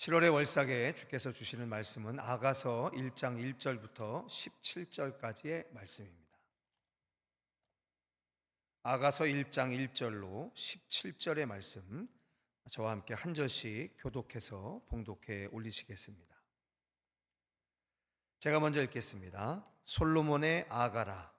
7월의 월삭에 주께서 주시는 말씀은 아가서 1장 1절부터 17절까지의 말씀입니다. 아가서 1장 1절로 17절의 말씀, 저와 함께 한 절씩 교독해서 봉독해 올리시겠습니다. 제가 먼저 읽겠습니다. 솔로몬의 아가라.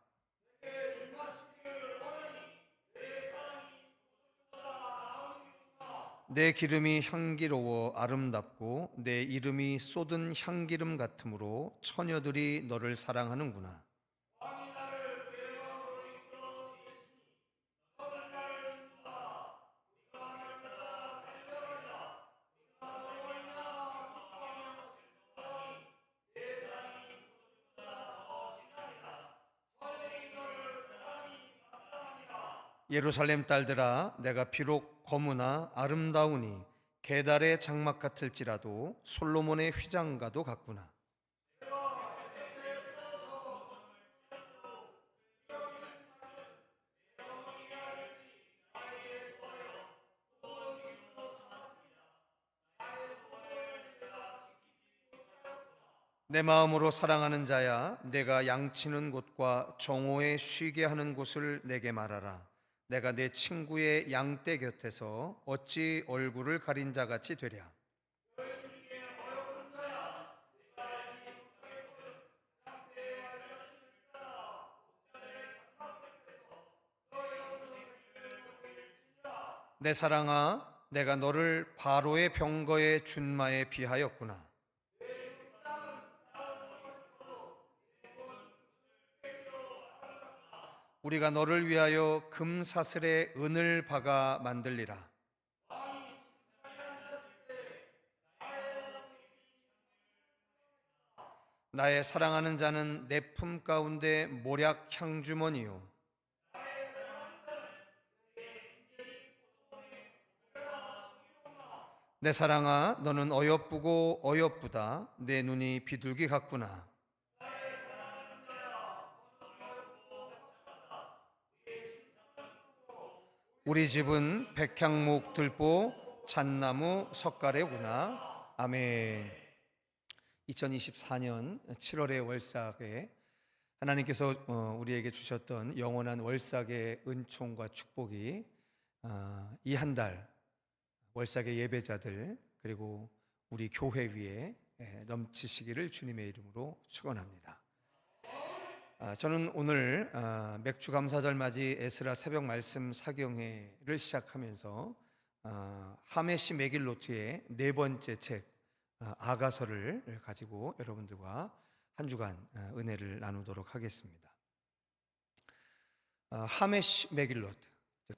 내 기름이 향기로워 아름답고 내 이름이 쏟은 향기름 같으므로 처녀들이 너를 사랑하는구나. 예루살렘 딸들아, 내가 비록 거무나 아름다우니 게달의 장막 같을지라도 솔로몬의 휘장과도 같구나. 내 마음으로 사랑하는 자야, 내가 양치는 곳과 정오에 쉬게 하는 곳을 내게 말하라. 내가 내 친구의 양떼 곁에서 어찌 얼굴을 가린 자같이 되랴. 내 사랑아, 내가 너를 바로의 병거의 준마에 비하였구나. 우리가 너를 위하여 금사슬에 은을 박아 만들리라. 나의 사랑하는 자는 내 품 가운데 모략 향주머니요. 내 사랑아, 너는 어여쁘고 어여쁘다. 내 눈이 비둘기 같구나. 우리 집은 백향목 들보 잣나무 석가래구나. 아멘. 2024년 7월의 월삭에 하나님께서 우리에게 주셨던 영원한 월삭의 은총과 축복이 이 한 달 월삭의 예배자들 그리고 우리 교회 위에 넘치시기를 주님의 이름으로 축원합니다. 저는 오늘 맥주 감사절 맞이 에스라 새벽 말씀 사경회를 시작하면서 하메시 메길로트의 네 번째 책 아가서를 가지고 여러분들과 한 주간 은혜를 나누도록 하겠습니다. 하메시 메길로트,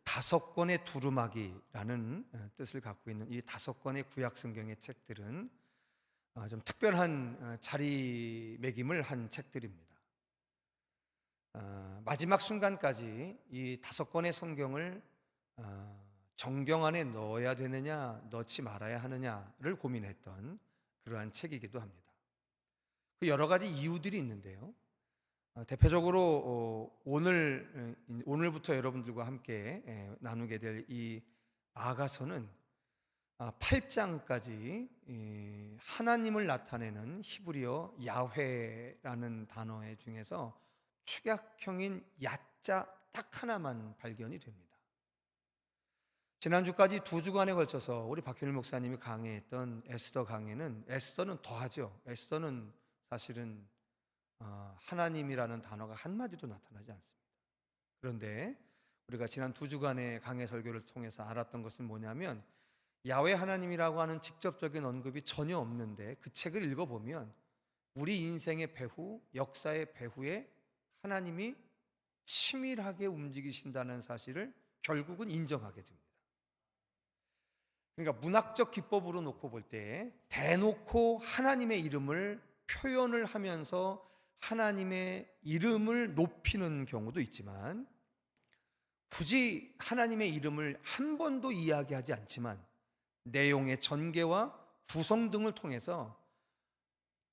다섯 권의 두루마기라는 뜻을 갖고 있는 이 다섯 권의 구약 성경의 책들은 좀 특별한 자리매김을 한 책들입니다. 마지막 순간까지 이 다섯 권의 성경을 정경 안에 넣어야 되느냐 넣지 말아야 하느냐를 고민했던 그러한 책이기도 합니다. 그 여러 가지 이유들이 있는데요. 대표적으로 오늘부터 여러분들과 함께 나누게 될 이 아가서는 8장까지 하나님을 나타내는 히브리어 야훼라는 단어 중에서 축약형인 야자 딱 하나만 발견이 됩니다. 지난주까지 두 주간에 걸쳐서 우리 박현일 목사님이 강해했던 에스더 강해는 에스더는 더하죠. 에스더는 사실은 하나님이라는 단어가 한마디도 나타나지 않습니다. 그런데 우리가 지난 두 주간의 강해 설교를 통해서 알았던 것은 뭐냐면 야훼 하나님이라고 하는 직접적인 언급이 전혀 없는데 그 책을 읽어보면 우리 인생의 배후, 역사의 배후에 하나님이 치밀하게 움직이신다는 사실을 결국은 인정하게 됩니다. 그러니까 문학적 기법으로 놓고 볼 때 대놓고 하나님의 이름을 표현을 하면서 하나님의 이름을 높이는 경우도 있지만 굳이 하나님의 이름을 한 번도 이야기하지 않지만 내용의 전개와 구성 등을 통해서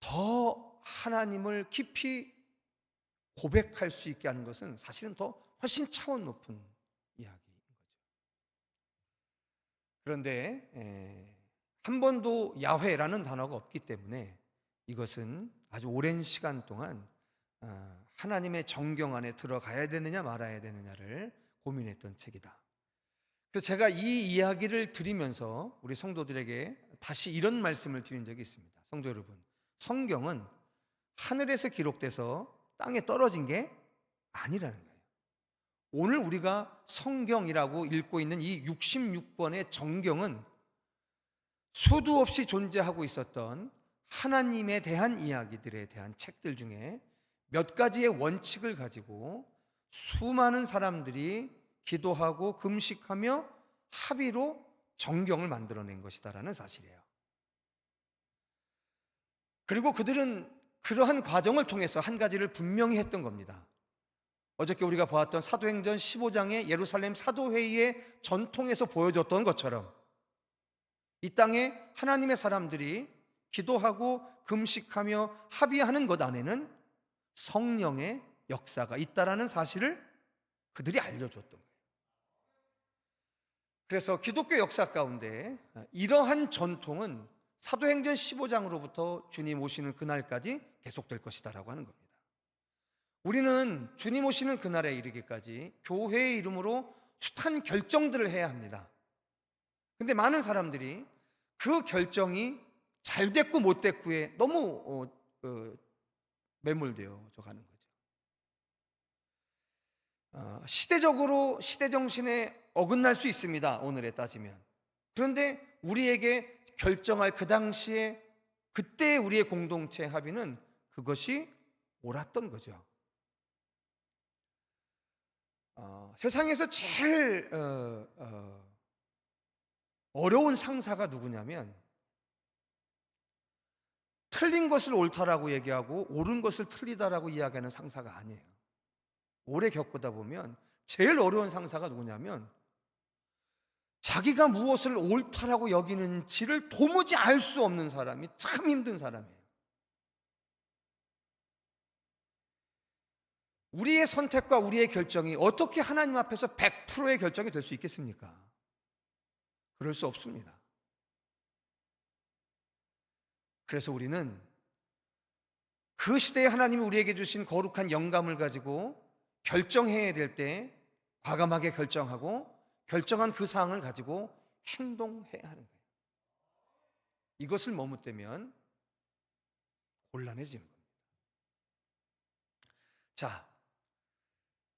더 하나님을 깊이 고백할 수 있게 하는 것은 사실은 더 훨씬 차원 높은 이야기인 거죠. 그런데 한 번도 야훼라는 단어가 없기 때문에 이것은 아주 오랜 시간 동안 하나님의 정경 안에 들어가야 되느냐 말아야 되느냐를 고민했던 책이다. 그래서 제가 이 이야기를 드리면서 우리 성도들에게 다시 이런 말씀을 드린 적이 있습니다. 성도 여러분, 성경은 하늘에서 기록돼서 땅에 떨어진 게 아니라는 거예요. 오늘 우리가 성경이라고 읽고 있는 이 66권의 정경은 수도 없이 존재하고 있었던 하나님에 대한 이야기들에 대한 책들 중에 몇 가지의 원칙을 가지고 수많은 사람들이 기도하고 금식하며 합의로 정경을 만들어낸 것이다라는 사실이에요. 그리고 그들은 그러한 과정을 통해서 한 가지를 분명히 했던 겁니다. 어저께 우리가 보았던 사도행전 15장의 예루살렘 사도회의의 전통에서 보여줬던 것처럼 이 땅에 하나님의 사람들이 기도하고 금식하며 합의하는 것 안에는 성령의 역사가 있다라는 사실을 그들이 알려줬던 거예요. 그래서 기독교 역사 가운데 이러한 전통은 사도행전 15장으로부터 주님 오시는 그날까지 계속될 것이다라고 하는 겁니다. 우리는 주님 오시는 그날에 이르기까지 교회의 이름으로 숱한 결정들을 해야 합니다. 근데 많은 사람들이 그 결정이 잘 됐고 못 됐고에 너무 매몰되어져 가는 거죠. 시대적으로 시대 정신에 어긋날 수 있습니다. 오늘에 따지면. 그런데 우리에게 결정할 그 당시에 그때 우리의 공동체 합의는 그것이 옳았던 거죠. 세상에서 제일 어려운 상사가 누구냐면 틀린 것을 옳다라고 얘기하고 옳은 것을 틀리다라고 이야기하는 상사가 아니에요. 오래 겪다 보면 제일 어려운 상사가 누구냐면 자기가 무엇을 옳다라고 여기는지를 도무지 알 수 없는 사람이 참 힘든 사람이에요. 우리의 선택과 우리의 결정이 어떻게 하나님 앞에서 100%의 결정이 될 수 있겠습니까? 그럴 수 없습니다. 그래서 우리는 그 시대에 하나님이 우리에게 주신 거룩한 영감을 가지고 결정해야 될 때 과감하게 결정하고 결정한 그 사항을 가지고 행동해야 하는 거예요. 이것을 머뭇대면 곤란해지는 겁니다. 자,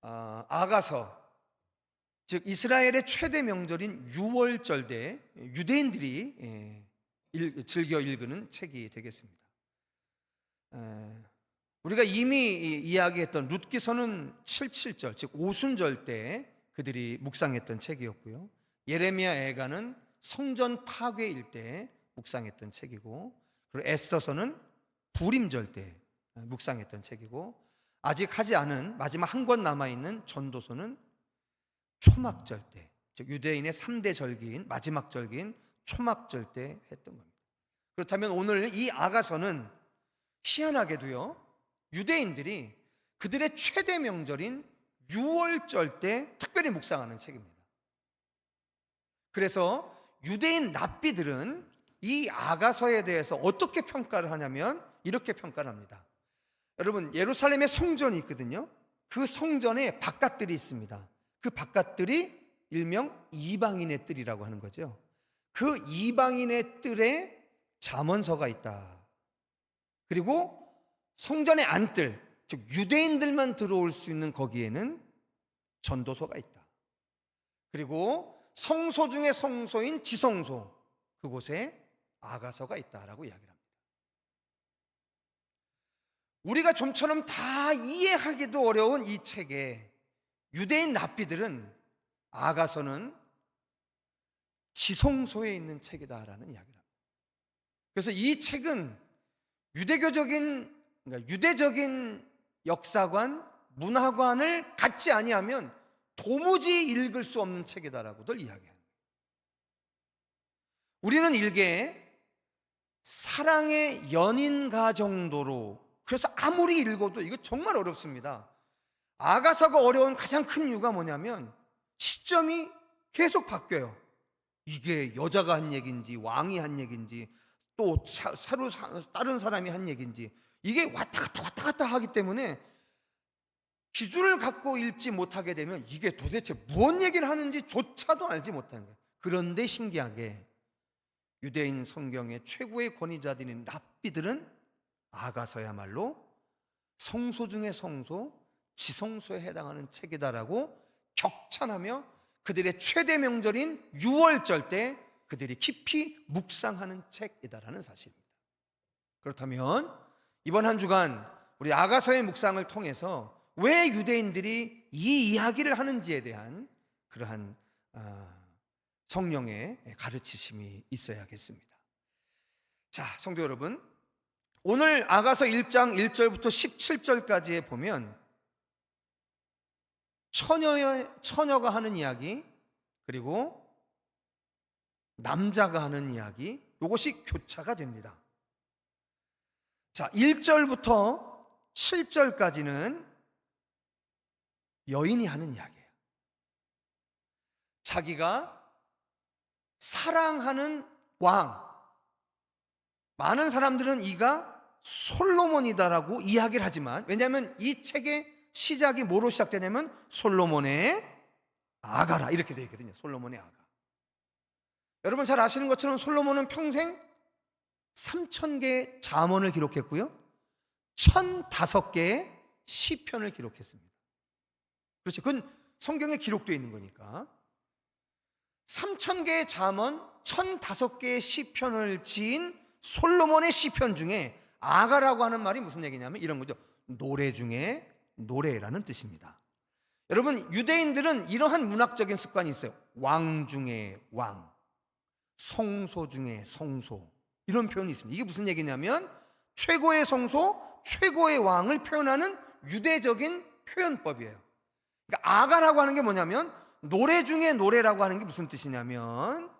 아가서, 즉 이스라엘의 최대 명절인 유월절 때 유대인들이 즐겨 읽는 책이 되겠습니다. 우리가 이미 이야기했던 룻기서는 77절, 즉 오순절 때 그들이 묵상했던 책이었고요. 예레미야 애가는 성전 파괴일 때 묵상했던 책이고, 그리고 에스더서는 부림절 때 묵상했던 책이고, 아직 하지 않은 마지막 한 권 남아있는 전도서는 초막절 때, 즉 유대인의 3대 절기인 마지막 절기인 초막절 때 했던 겁니다. 그렇다면 오늘 이 아가서는 희한하게도요, 유대인들이 그들의 최대 명절인 유월절 때 특별히 묵상하는 책입니다. 그래서 유대인 랍비들은 이 아가서에 대해서 어떻게 평가를 하냐면 이렇게 평가를 합니다. 여러분, 예루살렘에 성전이 있거든요. 그 성전에 바깥들이 있습니다. 그 바깥들이 일명 이방인의 뜰이라고 하는 거죠. 그 이방인의 뜰에 잠언서가 있다. 그리고 성전의 안뜰, 즉 유대인들만 들어올 수 있는 거기에는 전도서가 있다. 그리고 성소 중에 성소인 지성소, 그곳에 아가서가 있다라고 이야기를 합니다. 우리가 좀처럼 다 이해하기도 어려운 이 책에 유대인 랍비들은 아가서는 지성소에 있는 책이다라는 이야기를 합니다. 그래서 이 책은 유대적인 역사관, 문화관을 갖지 아니하면 도무지 읽을 수 없는 책이다라고들 이야기합니다. 우리는 일개 사랑의 연인가 정도로, 그래서 아무리 읽어도 이거 정말 어렵습니다. 아가서가 어려운 가장 큰 이유가 뭐냐면 시점이 계속 바뀌어요. 이게 여자가 한 얘기인지 왕이 한 얘기인지 또 새로 다른 사람이 한 얘기인지 이게 왔다 갔다 하기 때문에 기준을 갖고 읽지 못하게 되면 이게 도대체 무슨 얘기를 하는지조차도 알지 못하는 거예요. 그런데 신기하게 유대인 성경의 최고의 권위자들인 랍비들은 아가서야말로 성소 중의 성소, 지성소에 해당하는 책이다라고 격찬하며 그들의 최대 명절인 유월절 때 그들이 깊이 묵상하는 책이다라는 사실입니다. 그렇다면 이번 한 주간 우리 아가서의 묵상을 통해서 왜 유대인들이 이 이야기를 하는지에 대한 그러한 성령의 가르치심이 있어야겠습니다. 자, 성도 여러분, 오늘 아가서 1장 1절부터 17절까지에 보면 처녀가 하는 이야기, 그리고 남자가 하는 이야기, 이것이 교차가 됩니다. 자, 1절부터 7절까지는 여인이 하는 이야기예요. 자기가 사랑하는 왕, 많은 사람들은 이가 솔로몬이다라고 이야기를 하지만, 왜냐하면 이 책의 시작이 뭐로 시작되냐면 솔로몬의 아가라 이렇게 되어 있거든요. 솔로몬의 아가. 여러분 잘 아시는 것처럼 솔로몬은 평생 3,000개의 잠언을 기록했고요, 1,005개의 시편을 기록했습니다. 그렇죠. 그건 성경에 기록되어 있는 거니까. 3,000개의 잠언, 1,005개의 시편을 지은 솔로몬의 시편 중에 아가라고 하는 말이 무슨 얘기냐면 이런 거죠. 노래 중에 노래라는 뜻입니다. 여러분, 유대인들은 이러한 문학적인 습관이 있어요. 왕 중에 왕, 성소 중에 성소, 이런 표현이 있습니다. 이게 무슨 얘기냐면 최고의 성소, 최고의 왕을 표현하는 유대적인 표현법이에요. 그러니까 아가라고 하는 게 뭐냐면 노래 중에 노래라고 하는 게 무슨 뜻이냐면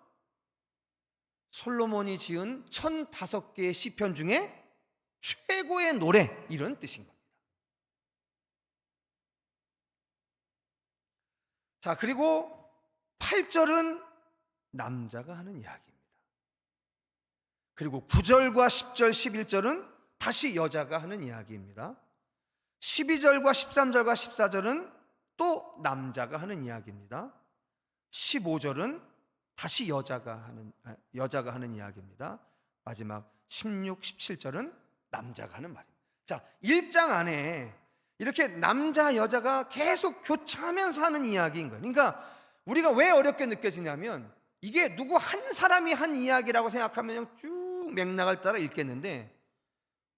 솔로몬이 지은 1,005개의 시편 중에 최고의 노래, 이런 뜻인 겁니다. 자, 그리고 8절은 남자가 하는 이야기입니다. 그리고 9절과 10절, 11절은 다시 여자가 하는 이야기입니다. 12절과 13절과 14절은 또 남자가 하는 이야기입니다. 15절은 다시 여자가 하는 이야기입니다. 마지막 16, 17절은 남자가 하는 말입니다. 자, 1장 안에 이렇게 남자, 여자가 계속 교차하면서 하는 이야기인 거예요. 그러니까 우리가 왜 어렵게 느껴지냐면 이게 누구 한 사람이 한 이야기라고 생각하면 그냥 쭉 맥락을 따라 읽겠는데,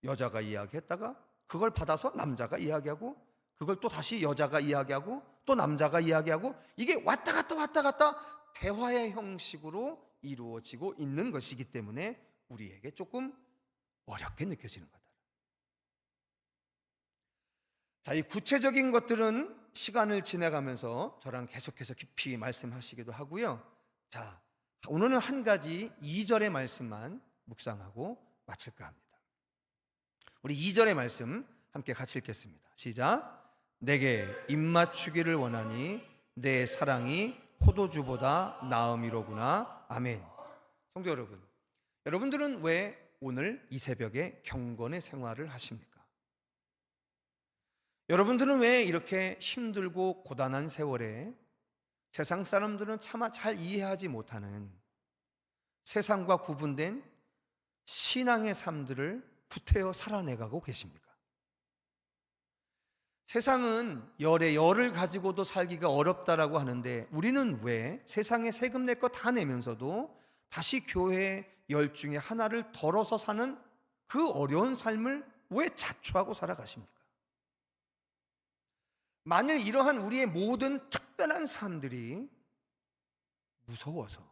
여자가 이야기했다가 그걸 받아서 남자가 이야기하고, 그걸 또 다시 여자가 이야기하고, 또 남자가 이야기하고, 이게 왔다 갔다 대화의 형식으로 이루어지고 있는 것이기 때문에 우리에게 조금 어렵게 느껴지는 거다. 자, 이 구체적인 것들은 시간을 지나가면서 저랑 계속해서 깊이 말씀하시기도 하고요. 자, 오늘은 한 가지 2절의 말씀만 묵상하고 마칠까 합니다. 우리 2절의 말씀 함께 같이 읽겠습니다. 시작. 내게 입맞추기를 원하니 내 사랑이 포도주보다 나음이로구나. 아멘. 성도 여러분, 여러분들은 왜 오늘 이 새벽에 경건의 생활을 하십니까? 여러분들은 왜 이렇게 힘들고 고단한 세월에 세상 사람들은 차마 잘 이해하지 못하는 세상과 구분된 신앙의 삶들을 구태여 살아내가고 계십니까? 세상은 열을 가지고도 살기가 어렵다라고 하는데 우리는 왜 세상에 세금 낼 거 다 내면서도 다시 교회의 열 중에 하나를 덜어서 사는 그 어려운 삶을 왜 자초하고 살아가십니까? 만일 이러한 우리의 모든 특별한 삶들이 무서워서,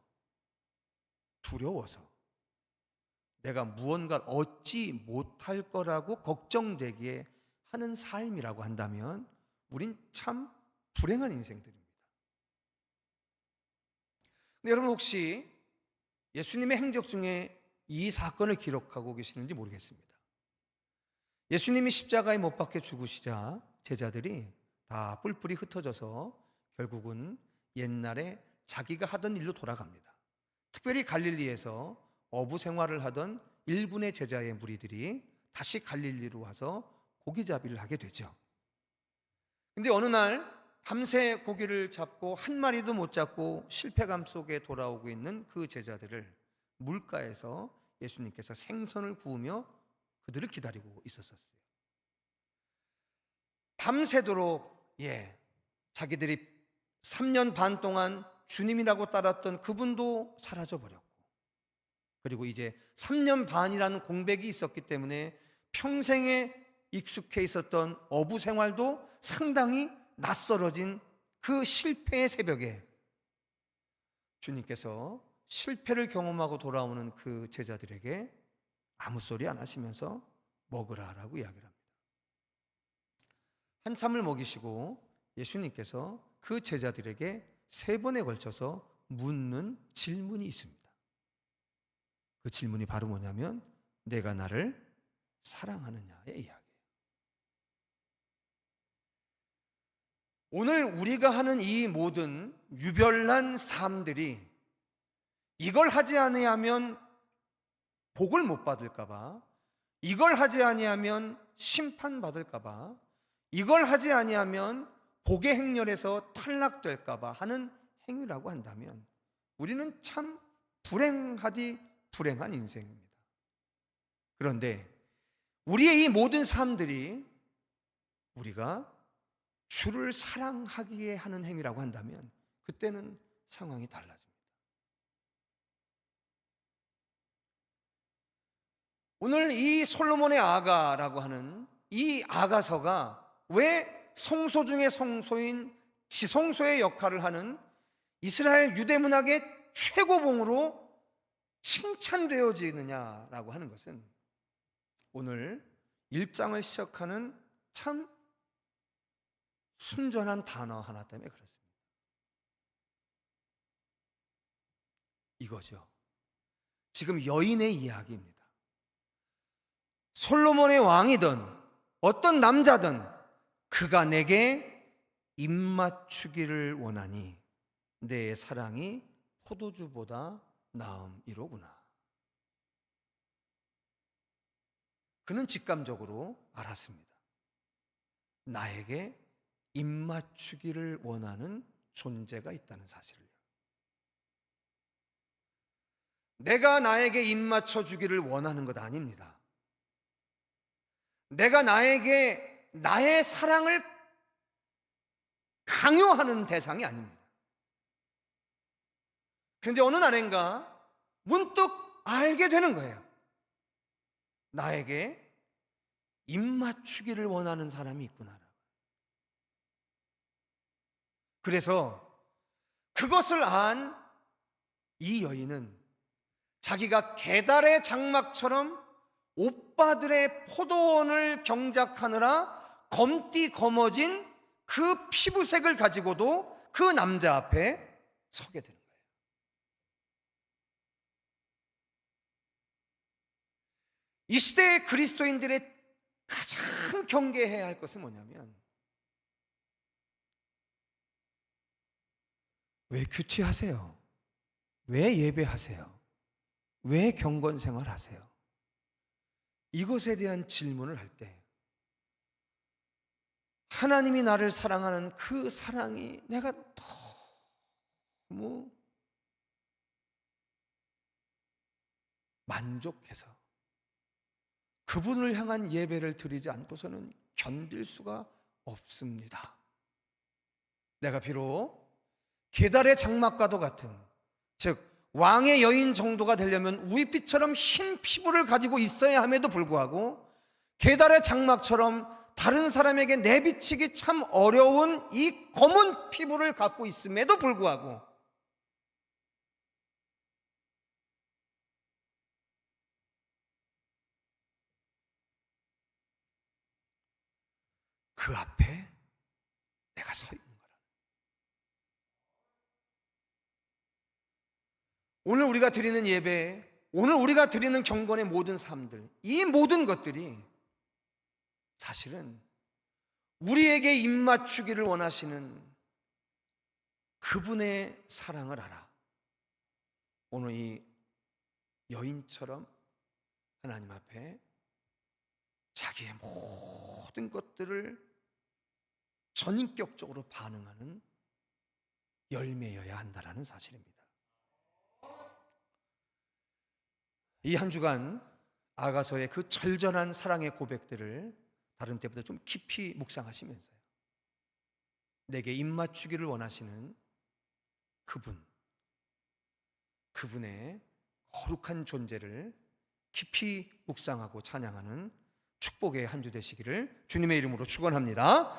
두려워서, 내가 무언가 얻지 못할 거라고 걱정되기에 하는 삶이라고 한다면 우린 참 불행한 인생들입니다. 근데 여러분, 혹시 예수님의 행적 중에 이 사건을 기록하고 계시는지 모르겠습니다. 예수님이 십자가에 못 박혀 죽으시자 제자들이 다 뿔뿔이 흩어져서 결국은 옛날에 자기가 하던 일로 돌아갑니다. 특별히 갈릴리에서 어부 생활을 하던 일군의 제자의 무리들이 다시 갈릴리로 와서 고기잡이를 하게 되죠. 근데 어느 날 밤새 고기를 잡고 한 마리도 못 잡고 실패감 속에 돌아오고 있는 그 제자들을 물가에서 예수님께서 생선을 구우며 그들을 기다리고 있었어요. 밤새도록 자기들이 3년 반 동안 주님이라고 따랐던 그분도 사라져 버렸고, 그리고 이제 3년 반이라는 공백이 있었기 때문에 평생에 익숙해 있었던 어부 생활도 상당히 낯설어진 그 실패의 새벽에 주님께서 실패를 경험하고 돌아오는 그 제자들에게 아무 소리 안 하시면서 먹으라라고 이야기를 합니다. 한참을 먹이시고 예수님께서 그 제자들에게 3번에 걸쳐서 묻는 질문이 있습니다. 그 질문이 바로 뭐냐면 내가 나를 사랑하느냐의 이야기예요. 오늘 우리가 하는 이 모든 유별난 삶들이 이걸 하지 아니하면 복을 못 받을까 봐, 이걸 하지 아니하면 심판받을까 봐, 이걸 하지 아니하면 복의 행렬에서 탈락될까 봐 하는 행위라고 한다면 우리는 참 불행하디 불행한 인생입니다. 그런데 우리의 이 모든 삶들이 우리가 주를 사랑하기에 하는 행위라고 한다면 그때는 상황이 달라집니다. 오늘 이 솔로몬의 아가라고 하는 이 아가서가 왜 성소 중의 성소인 지성소의 역할을 하는 이스라엘 유대 문학의 최고봉으로 칭찬되어지느냐라고 하는 것은 오늘 1장을 시작하는 참 순전한 단어 하나 때문에 그렇습니다. 이거죠. 지금 여인의 이야기입니다. 솔로몬의 왕이든 어떤 남자든 그가 내게 입맞추기를 원하니 내 사랑이 포도주보다 나음이로구나. 그는 직감적으로 알았습니다. 나에게 입맞추기를 원하는 존재가 있다는 사실을요. 내가 나에게 입맞춰 주기를 원하는 것 아닙니다. 내가 나에게 나의 사랑을 강요하는 대상이 아닙니다. 그런데 어느 날인가 문득 알게 되는 거예요. 나에게 입맞추기를 원하는 사람이 있구나. 그래서 그것을 안 이 여인은 자기가 계달의 장막처럼 오빠들의 포도원을 경작하느라 검디 검어진 그 피부색을 가지고도 그 남자 앞에 서게 되는 거예요. 이 시대의 그리스도인들의 가장 경계해야 할 것은 뭐냐면 왜 큐티하세요? 왜 예배하세요? 왜 경건생활 하세요? 이것에 대한 질문을 할 때 하나님이 나를 사랑하는 그 사랑이 내가 너무 만족해서 그분을 향한 예배를 드리지 않고서는 견딜 수가 없습니다. 내가 비록 계달의 장막과도 같은, 즉 왕의 여인 정도가 되려면 우윳빛처럼 흰 피부를 가지고 있어야 함에도 불구하고 계달의 장막처럼 다른 사람에게 내비치기 참 어려운 이 검은 피부를 갖고 있음에도 불구하고 그 앞에 내가 서 있는 거라. 오늘 우리가 드리는 예배, 오늘 우리가 드리는 경건의 모든 삶들, 이 모든 것들이 사실은 우리에게 입맞추기를 원하시는 그분의 사랑을 알아. 오늘 이 여인처럼 하나님 앞에 자기의 모든 것들을 전인격적으로 반응하는 열매여야 한다라는 사실입니다. 이 한 주간 아가서의 그 절전한 사랑의 고백들을 다른 때보다 좀 깊이 묵상하시면서요, 내게 입맞추기를 원하시는 그분의 거룩한 존재를 깊이 묵상하고 찬양하는 축복의 한 주 되시기를 주님의 이름으로 축원합니다.